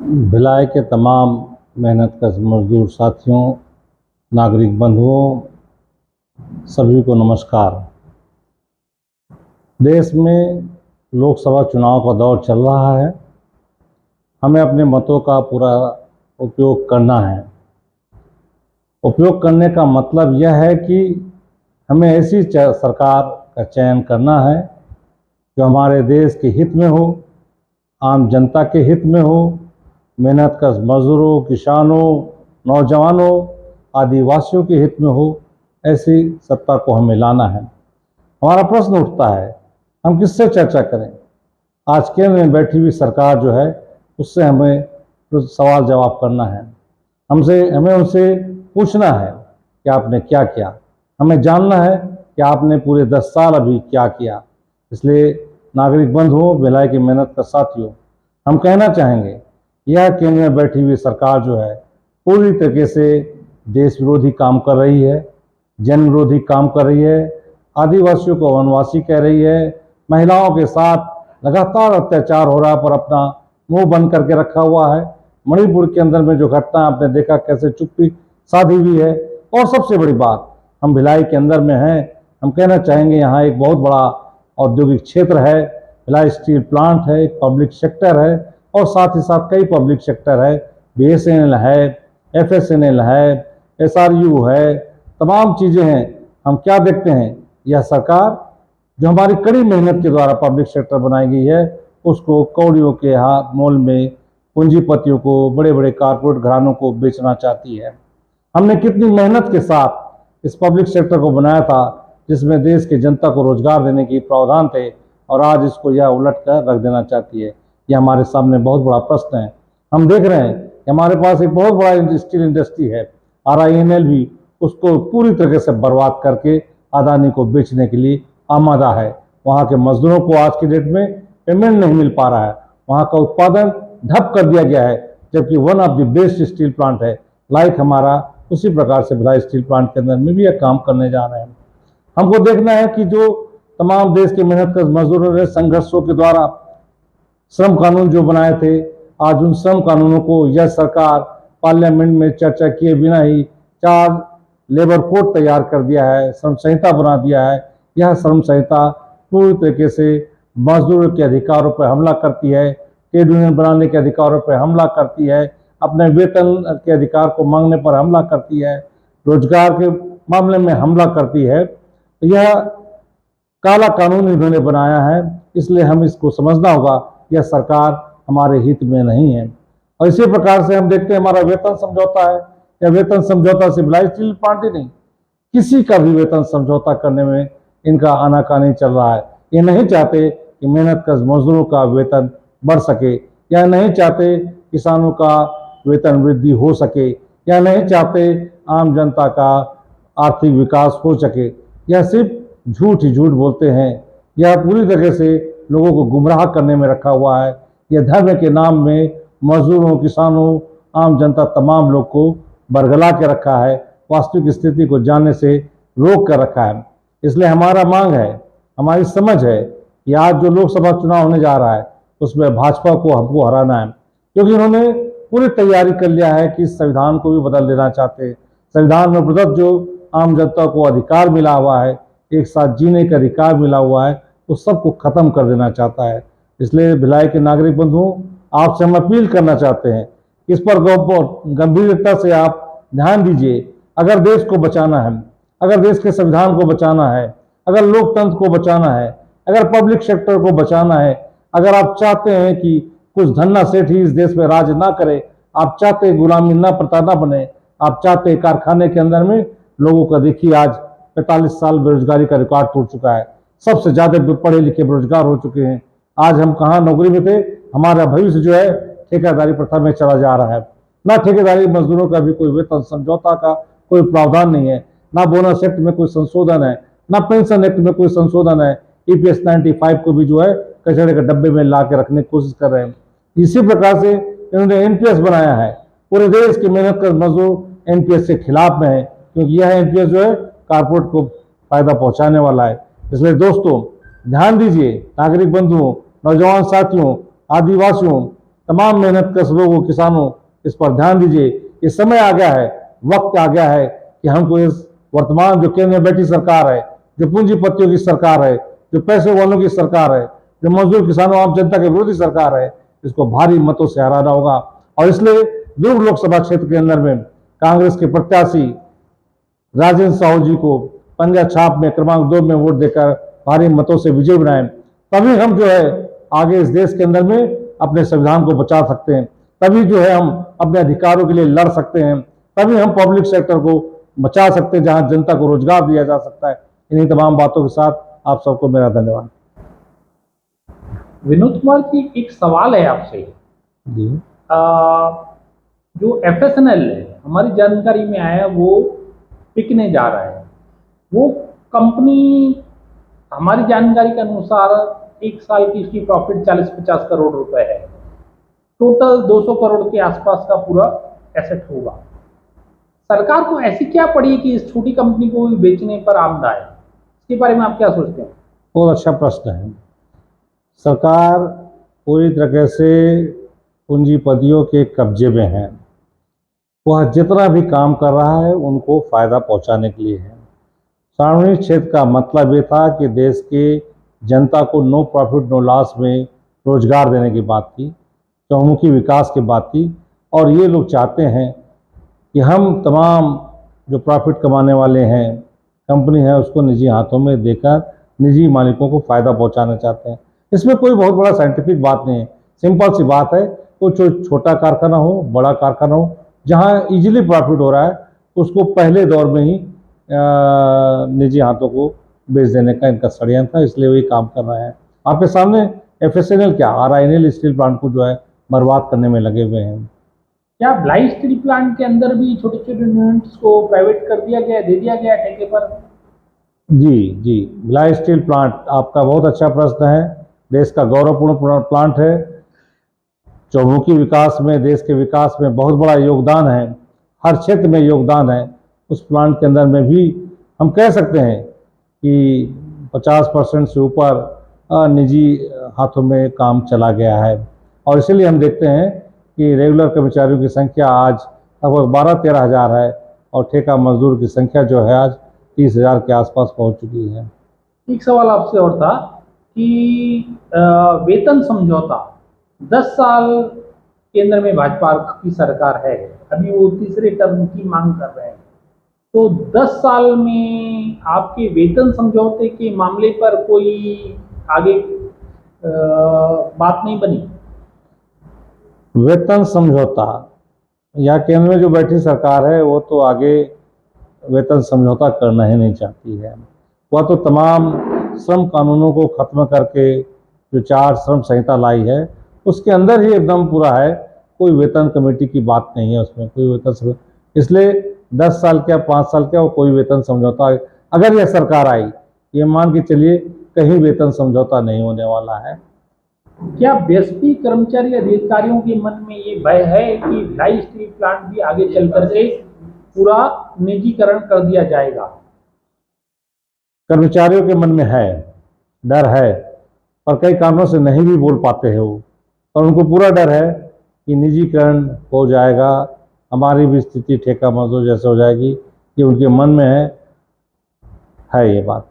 भिलाई के तमाम मेहनतकश मजदूर साथियों, नागरिक बंधुओं, सभी को नमस्कार। देश में लोकसभा चुनाव का दौर चल रहा है। हमें अपने मतों का पूरा उपयोग करना है। उपयोग करने का मतलब यह है कि हमें ऐसी सरकार का चयन करना है जो हमारे देश के हित में हो, आम जनता के हित में हो, मेहनतकश मजदूरों, किसानों, नौजवानों, आदिवासियों के हित में हो। ऐसी सत्ता को हमें लाना है। हमारा प्रश्न उठता है, हम किससे चर्चा करें? आज केंद्र में बैठी हुई सरकार जो है उससे हमें कुछ सवाल जवाब करना है। हमें उनसे पूछना है कि आपने क्या किया। हमें जानना है कि आपने पूरे 10 साल अभी क्या किया। इसलिए नागरिक बंधुओं, भिलाई की मेहनत का साथियों, हम कहना चाहेंगे यह केंद्र में बैठी हुई सरकार जो है पूरी तरीके से देश विरोधी काम कर रही है, जन विरोधी काम कर रही है, आदिवासियों को वनवासी कह रही है, महिलाओं के साथ लगातार अत्याचार हो रहा है पर अपना मुंह बंद करके रखा हुआ है। मणिपुर के अंदर में जो घटना आपने देखा कैसे चुप्पी साधी हुई है। और सबसे बड़ी बात, हम भिलाई के अंदर में हैं, हम कहना चाहेंगे यहाँ एक बहुत बड़ा औद्योगिक क्षेत्र है, भिलाई स्टील प्लांट है, एक पब्लिक सेक्टर है और साथ ही साथ कई पब्लिक सेक्टर है, BSNL है, FSNL है, SRU है, तमाम चीज़ें हैं। हम क्या देखते हैं, यह सरकार जो हमारी कड़ी मेहनत के द्वारा पब्लिक सेक्टर बनाई गई है उसको कौड़ियों के मोल में पूंजीपतियों को, बड़े बड़े कारपोरेट घरानों को बेचना चाहती है। हमने कितनी मेहनत के साथ इस पब्लिक सेक्टर को बनाया था जिसमें देश की जनता को रोजगार देने की प्रावधान थे और आज इसको यह उलट कर रख देना चाहती है। यह हमारे सामने बहुत बड़ा प्रश्न है। हम देख रहे हैं कि हमारे पास एक बहुत बड़ा स्टील इंडस्ट्री है, RINL भी उसको पूरी तरीके से बर्बाद करके अदानी को बेचने के लिए आमादा है। वहाँ के मजदूरों को आज की डेट में पेमेंट नहीं मिल पा रहा है, वहाँ का उत्पादन ठप कर दिया गया है, जबकि one of the best steel plant है लाइक हमारा। उसी प्रकार से भिलाई स्टील प्लांट के अंदर में भी यह काम करने जा रहे हैं। हमको देखना है कि जो तमाम देश के मेहनतकश मजदूरों ने संघर्षों के द्वारा श्रम कानून जो बनाए थे, आज उन श्रम कानूनों को यह सरकार पार्लियामेंट में चर्चा किए बिना ही 4 लेबर कोड तैयार कर दिया है, श्रम संहिता बना दिया है। यह श्रम संहिता पूरी तरीके से मजदूरों के अधिकारों पर हमला करती है, ट्रेड यूनियन बनाने के अधिकारों पर हमला करती है, अपने वेतन के अधिकार को मांगने पर हमला करती है, रोजगार के मामले में हमला करती है। यह काला कानून इन्होंने बनाया है, इसलिए हम इसको समझना होगा यह सरकार हमारे हित में नहीं है। और इसी प्रकार से हम देखते हैं हमारा वेतन समझौता है। यह वेतन समझौता सिर्फ भिलाई स्टील प्लांट ही नहीं, किसी का भी वेतन समझौता करने में इनका आनाकानी चल रहा है। ये नहीं चाहते कि मेहनतकश मजदूरों का वेतन बढ़ सके, या नहीं चाहते किसानों का वेतन वृद्धि हो सके, या नहीं चाहते आम जनता का आर्थिक विकास हो सके। यह सिर्फ झूठ ही झूठ बोलते हैं। यह पूरी तरह से लोगों को गुमराह करने में रखा हुआ है। यह धर्म के नाम में मजदूरों, किसानों, आम जनता तमाम लोग को बरगला के रखा है, वास्तविक स्थिति को जानने से रोक कर रखा है। इसलिए हमारा मांग है, हमारी समझ है कि आज जो लोकसभा चुनाव होने जा रहा है उसमें भाजपा को हमको हराना है, क्योंकि उन्होंने पूरी तैयारी कर लिया है कि संविधान को भी बदल देना चाहते हैं। संविधान में प्रदत्त जो आम जनता को अधिकार मिला हुआ है, एक साथ जीने का अधिकार मिला हुआ है, उस सबको खत्म कर देना चाहता है। इसलिए भिलाई के नागरिक बंधुओं, आपसे हम अपील करना चाहते हैं, इस पर गंभीरता से आप ध्यान दीजिए। अगर देश को बचाना है, अगर देश के संविधान को बचाना है, अगर लोकतंत्र को बचाना है, अगर पब्लिक सेक्टर को बचाना है, अगर आप चाहते हैं कि कुछ धन्ना सेठ ही इस देश में राज ना करे, आप चाहते गुलामी ना प्रताड़ना बने, आप चाहते कारखाने के अंदर में लोगों का देखिए आज 45 साल बेरोजगारी का रिकॉर्ड टूट चुका है। सबसे ज्यादा पढ़े लिखे बेरोजगार हो चुके हैं। आज हम कहाँ नौकरी में थे, हमारा भविष्य जो है ठेकेदारी प्रथा में चला जा रहा है। ना ठेकेदारी मजदूरों का भी कोई वेतन समझौता का कोई प्रावधान नहीं है, ना बोनस एक्ट में कोई संशोधन है, ना पेंशन एक्ट में कोई संशोधन है। EPS 95 को भी जो है कचरे के डब्बे में ला के रखने की कोशिश कर रहे हैं। इसी प्रकार से इन्होंने NPS बनाया है। पूरे देश के मेहनतकश मजदूर NPS के खिलाफ में है, क्योंकि यह NPS जो है कारपोरेट को फायदा पहुंचाने वाला है। इसलिए दोस्तों ध्यान दीजिए, नागरिक बंधुओं, नौजवान साथियों, आदिवासियों, तमाम मेहनत कश लोगों किसानों इस पर ध्यान दीजिए। ये समय आ गया है, वक्त आ गया है कि हमको इस वर्तमान जो केंद्र में बैठी सरकार है, जो पूंजीपतियों की सरकार है, जो पैसे वालों की सरकार है, जो मजदूर किसानों आम जनता के विरोधी सरकार है, इसको भारी मतों से हराना होगा। और इसलिए दुर्ग लोकसभा क्षेत्र के अंदर में कांग्रेस के प्रत्याशी राजेंद्र साहू जी को पंजा छाप में क्रमांक 2 में वोट देकर भारी मतों से विजय बनाएं। तभी हम जो है आगे इस देश के अंदर में अपने संविधान को बचा सकते हैं, तभी जो है हम अपने अधिकारों के लिए लड़ सकते हैं, तभी हम पब्लिक सेक्टर को बचा सकते हैं, जहां जनता को रोजगार दिया जा सकता है। इन्हीं तमाम बातों के साथ आप सबको मेरा धन्यवाद। विनोद कुमार जी, एक सवाल है आपसे जी। जो FSNL है, हमारी जानकारी में आया वो बिकने जा रहा है। वो कंपनी हमारी जानकारी के अनुसार एक साल की इसकी प्रॉफिट 40-50 करोड़ रुपए है। टोटल 200 करोड़ के आसपास का पूरा एसेट होगा। सरकार को ऐसी क्या पड़ी कि इस छोटी कंपनी को भी बेचने पर आमदा है? इसके बारे में आप क्या सोचते हैं? बहुत अच्छा प्रश्न है। सरकार पूरी तरह से पूंजीपतियों के कब्जे में है। वह जितना भी काम कर रहा है उनको फायदा पहुंचाने के लिए है। सार्वजनिक क्षेत्र का मतलब ये था कि देश के जनता को नो प्रॉफिट नो लॉस में रोजगार देने की बात थी, चहुमुखी विकास की बात थी। और ये लोग चाहते हैं कि हम तमाम जो प्रॉफिट कमाने वाले हैं कंपनी है उसको निजी हाथों में देकर निजी मालिकों को फ़ायदा पहुंचाना चाहते हैं। इसमें कोई बहुत बड़ा साइंटिफिक बात नहीं है, सिंपल सी बात है। कोई छोटा कारखाना हो, बड़ा कारखाना हो, जहां इजीली प्रॉफिट हो रहा है उसको पहले दौर में ही निजी हाथों को बेच देने का इनका षड्यंत्र था, इसलिए वही काम कर रहे हैं। आपके सामने FSNL क्या RINL स्टील प्लांट को जो है बर्बाद करने में लगे हुए हैं। क्या भिलाई स्टील प्लांट के अंदर भी छोटे छोटे यूनिट्स को प्राइवेट कर दिया गया, दे दिया गया ठेके पर? जी जी, भिलाई स्टील प्लांट आपका बहुत अच्छा प्रश्न है। देश का गौरवपूर्ण प्लांट है। चौमुखी विकास में, देश के विकास में बहुत बड़ा योगदान है, हर क्षेत्र में योगदान है। उस प्लांट के अंदर में भी हम कह सकते हैं कि 50% से ऊपर निजी हाथों में काम चला गया है। और इसीलिए हम देखते हैं कि रेगुलर कर्मचारियों की संख्या आज लगभग 12-13 हज़ार है और ठेका मजदूर की संख्या जो है आज 30,000 के आसपास पहुंच चुकी है। एक सवाल आपसे और था कि वेतन समझौता 10 साल केंद्र में भाजपा की सरकार है, अभी वो तीसरे टर्म की मांग कर रहे हैं, तो 10 साल में आपके वेतन समझौते के मामले पर कोई आगे बात नहीं बनी? वेतन समझौता या केंद्र में जो बैठी सरकार है वो तो आगे वेतन समझौता करना ही नहीं चाहती है। वह तो तमाम श्रम कानूनों को खत्म करके जो 4 श्रम संहिता लाई है उसके अंदर ही एकदम पूरा है, कोई वेतन कमेटी की बात नहीं है उसमें, कोई वेतन। इसलिए 10 साल क्या 5 साल क्या वो कोई वेतन समझौता, अगर यह सरकार आई, ये मान के चलिए कहीं वेतन समझौता नहीं होने वाला है। क्या बीएसपी कर्मचारी अधिकारियों के मन में ये भय है कि भिलाई स्टील प्लांट भी आगे चल करके पूरा निजीकरण कर दिया जाएगा? कर्मचारियों के मन में है, डर है, और कई कारणों से नहीं भी बोल पाते हैं वो, और उनको पूरा डर है कि निजीकरण हो जाएगा, हमारी भी स्थिति ठेका मजदूर जैसे हो जाएगी। ये उनके मन में है ये बात।